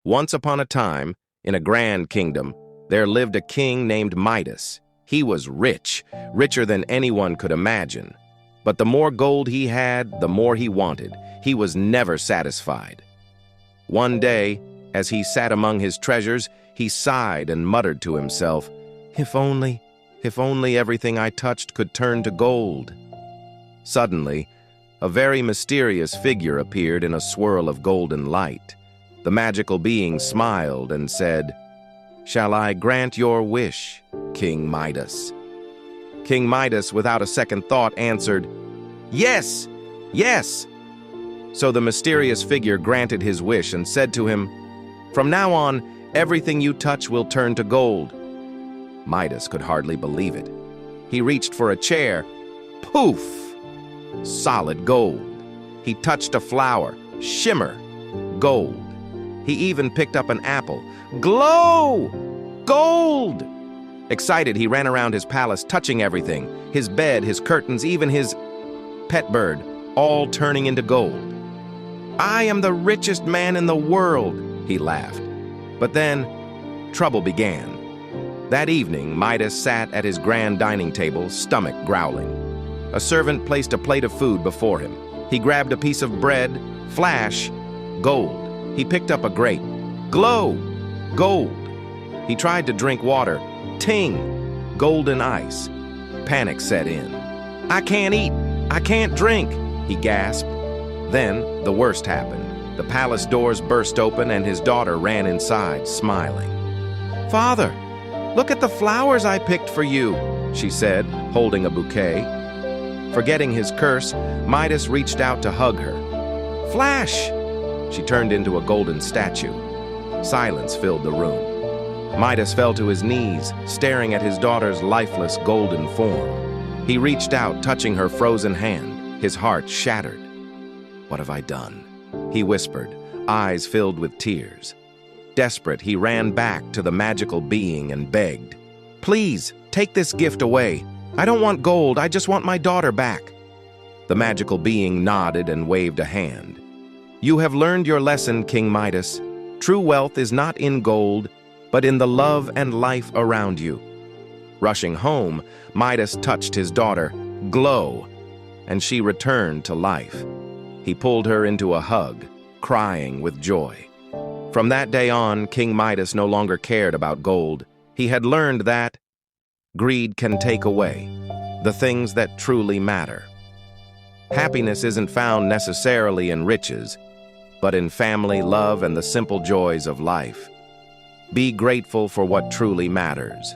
Once upon a time, in a grand kingdom, there lived a king named Midas. He was rich, richer than anyone could imagine. But the more gold he had, the more he wanted. He was never satisfied. One day, as he sat among his treasures, he sighed and muttered to himself, if only everything I touched could turn to gold." Suddenly, a very mysterious figure appeared in a swirl of golden light. The magical being smiled and said, "Shall I grant your wish, King Midas?" King Midas, without a second thought, answered, "Yes, yes." So the mysterious figure granted his wish and said to him, "From now on, everything you touch will turn to gold." Midas could hardly believe it. He reached for a chair. Poof! Solid gold. He touched a flower. Shimmer. Gold. He even picked up an apple. Glow! Gold! Excited, he ran around his palace, touching everything. His bed, his curtains, even his pet bird, all turning into gold. "I am the richest man in the world," he laughed. But then, trouble began. That evening, Midas sat at his grand dining table, stomach growling. A servant placed a plate of food before him. He grabbed a piece of bread. Flash! Gold. He picked up a grape. Glow! Gold. He tried to drink water. Ting! Golden ice. Panic set in. "I can't eat! I can't drink!" he gasped. Then, the worst happened. The palace doors burst open and his daughter ran inside, smiling. "Father, look at the flowers I picked for you," she said, holding a bouquet. Forgetting his curse, Midas reached out to hug her. Flash! She turned into a golden statue. Silence filled the room. Midas fell to his knees, staring at his daughter's lifeless golden form. He reached out, touching her frozen hand. His heart shattered. "What have I done?" he whispered, eyes filled with tears. Desperate, he ran back to the magical being and begged, "Please, take this gift away. I don't want gold, I just want my daughter back." The magical being nodded and waved a hand. "You have learned your lesson, King Midas. True wealth is not in gold, but in the love and life around you." Rushing home, Midas touched his daughter, Glow, and she returned to life. He pulled her into a hug, crying with joy. From that day on, King Midas no longer cared about gold. He had learned that greed can take away the things that truly matter. Happiness isn't found necessarily in riches, but in family, love, and the simple joys of life. Be grateful for what truly matters.